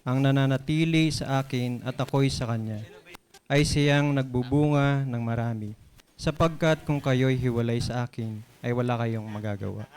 Ang nananatili sa akin at ako'y sa Kanya, ay siyang nagbubunga ng marami. Sapagkat kung kayo'y hiwalay sa akin, ay wala kayong magagawa.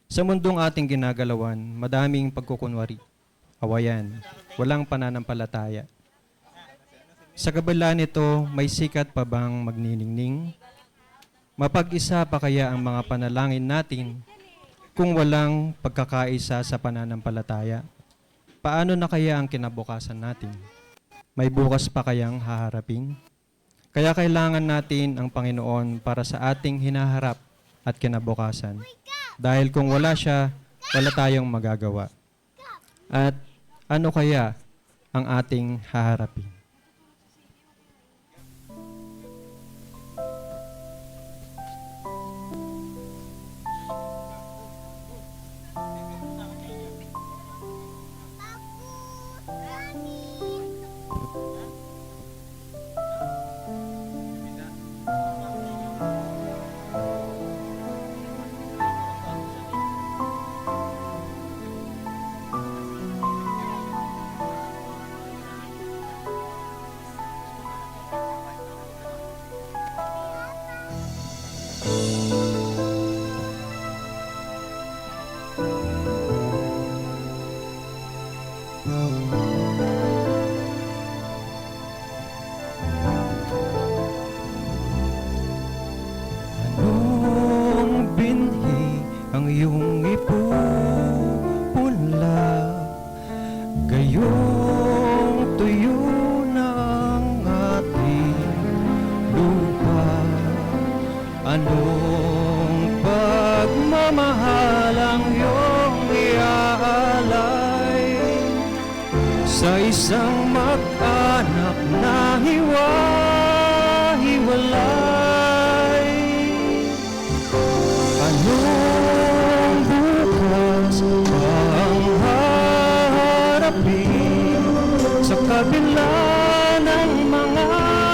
Sa mundong ating ginagalawan, madaming pagkukunwari, awayan, walang pananampalataya. Sa kabila nito, may sikat pa bang magniningning? Mapag-isa pa kaya ang mga panalangin natin kung walang pagkakaisa sa pananampalataya? Paano na kaya ang kinabukasan natin? May bukas pa kayang haharapin? Kaya kailangan natin ang Panginoon para sa ating hinaharap at kinabukasan. Dahil kung wala siya, wala tayong magagawa. At ano kaya ang ating haharapin? Anong binhi ang iyong ipupunla? Gayong tuyo ng ating lupa. Anong pagmamahal ang iyong iaalay sa isang mag-anak na hiwa-hiwalay? Anong bukas ang haharapin sa kabila ng mga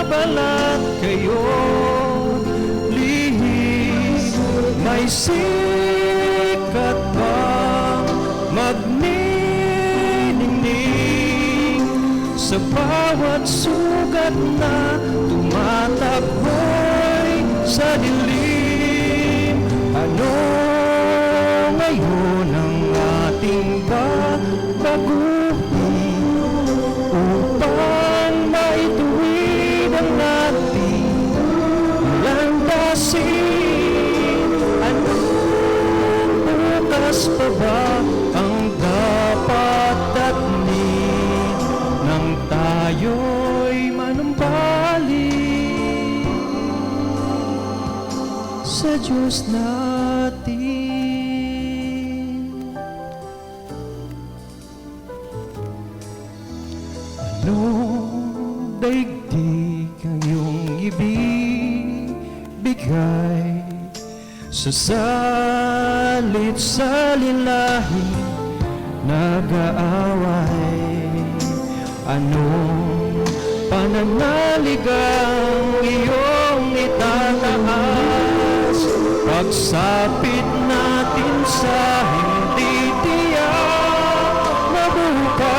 balat kayo lihim? May sikat bang magniningning sa bawat sugat na tumatakboy sa dilim? Ano ngayon ang ating babaguhin upang maituwid ang ating landasin? Anong bukas pa ba ang dapat tatnin nang tayo'y manumbalik sa Diyos natin? Anong daigdig ang iyong ibibigay sa salit-salin lahing nag-aaway? Anong pananalig ang iyong itataas pagsapit natin sa hindi tiyak na bukas?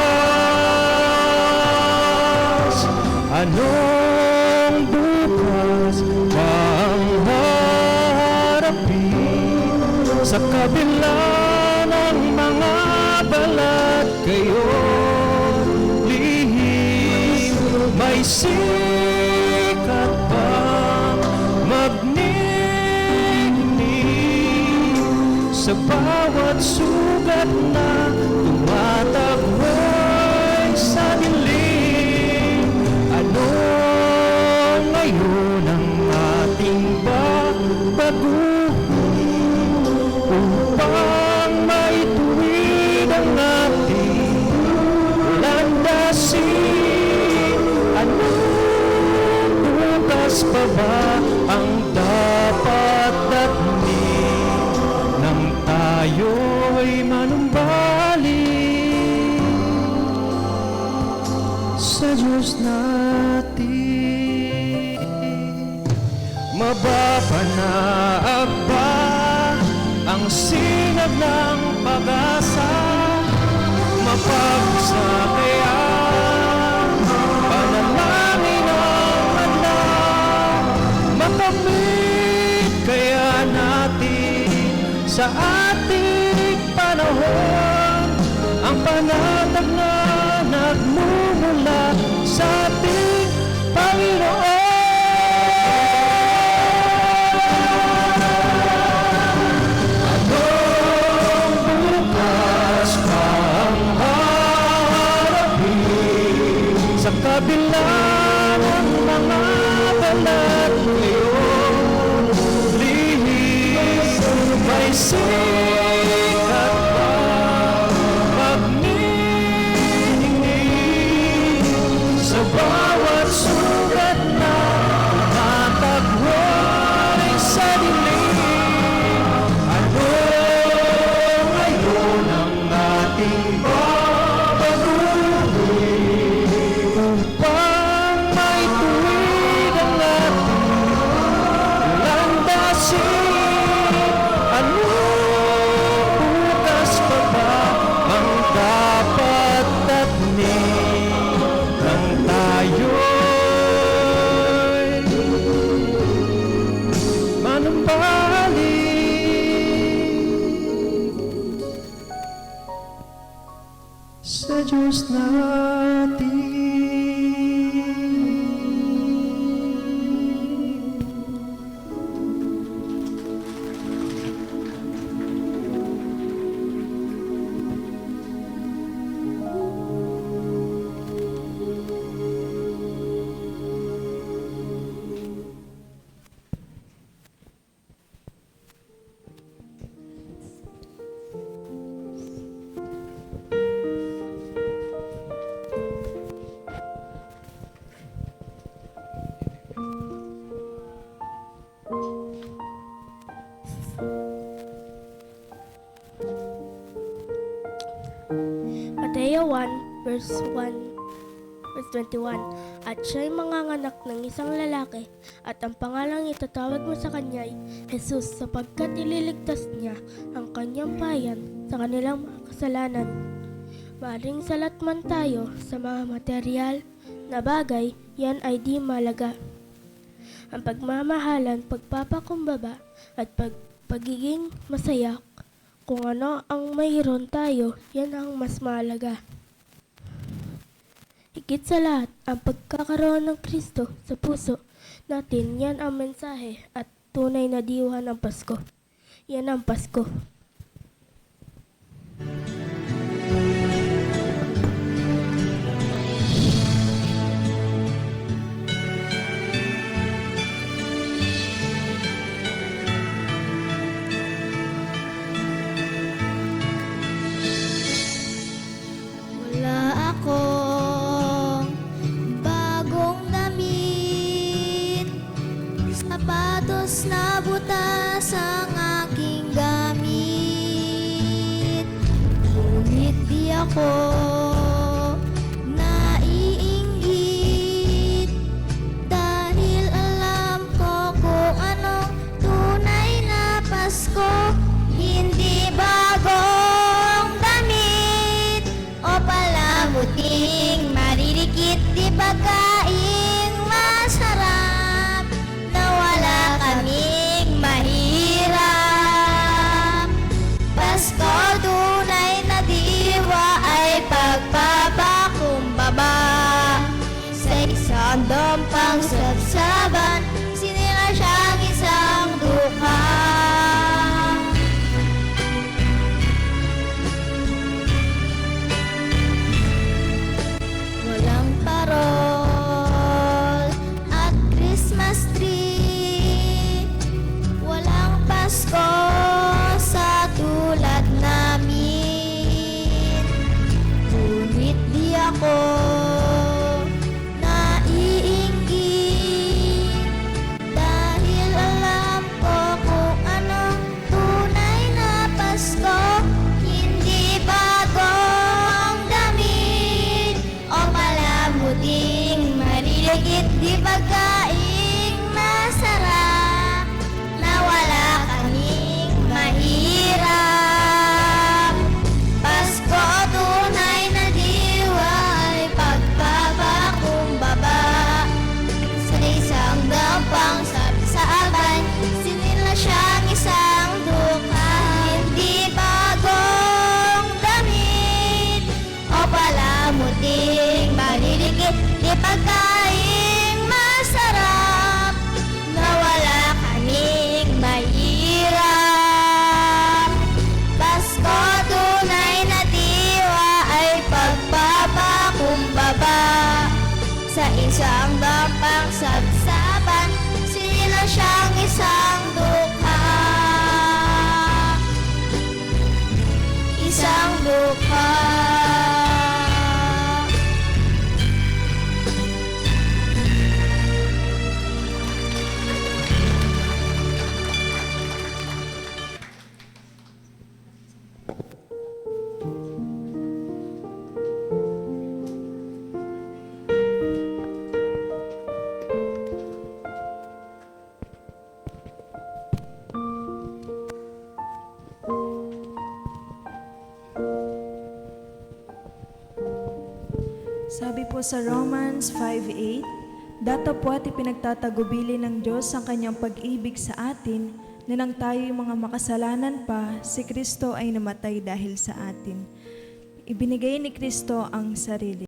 Anong bukas ang haharapin sa kabila ng mga balat kayo lihim? May sikat bang magniningning sa bawat sugat na tumatakboy sa dilim? Ano ngayon ang ating babaguhin upang maituwid ang ating landasin? Anong bukas pa ba ang dapat tatnin nang tayo'y manumbalik sa Diyos natin? Mapapanaag ba ang sinag ng pag-asa? Mapagsabi sa ating panahon, ang panatag na nagmumula sa ating Panginoon. Anong bukas pa ang harapin sa kabila ng mga balat ngayon? Lihis may sikat pa pagniningning sa bawat sugat na tumatagpo ay sa dilim. Ano ngayon ang ating babaguhin upang may tuwid ang ating landasin? Ano bukas pa ba ang dapat tatnin nang tayo'y manumbalik sa Diyos natin? Mateo 1, verse 21. At siya'y manganganak ng isang lalaki, at ang pangalang itatawag mo sa kanya ay Jesus, sapagkat ililigtas niya ang kanyang bayan sa kanilang mga kasalanan. Maaring salat man tayo sa mga material na bagay, yan ay di malaga. Ang pagmamahalan, pagpapakumbaba, at pagiging masaya, kung ano ang mayroon tayo, yan ang mas mahalaga. Higit sa lahat, ang pagkakaroon ng Kristo sa puso natin, yan ang mensahe at tunay na diwa ng Pasko. Yan ang Pasko. Wala akong bagong damit, sapatos na butas ang aking gamit. Ngunit di ako naiinggit, dahil alam ko kung anong tunay na Pasko. Hindi bagong damit o palamuting maririkit, di pagkaing masarap na wala kaming mahirap. Pasko, tunay na diwa ay pagpapakumbaba sa isang dampang sabsaban, sinila siyang isang dukha. Walang parol at Christmas tree, walang Pasko sa tulad namin. Ngunit di ako naiinggit, dahil alam ko kung anong tunay na Pasko. Hindi bagong damit o palamuting maririgit, di pagkaing masarap na wala kaming mahirap. Pasko, tunay na diwa ay pagpapakumbaba sa isang dampang sabsaban, sinila siyang isang dukha. pagkaing masarap na wala kaming mahirap. Pasko tunay na diwa ay pagpapakumbaba sa isang dampang sabsaban, sila siyang isang dukha. Isang dukha. Sabi po sa Romans 5:8, datapwat ipinagtatagubili ng Diyos ang kanyang pag-ibig sa atin na nang tayo'y mga makasalanan pa, si Kristo ay namatay dahil sa atin. Ibinigay ni Kristo ang sarili.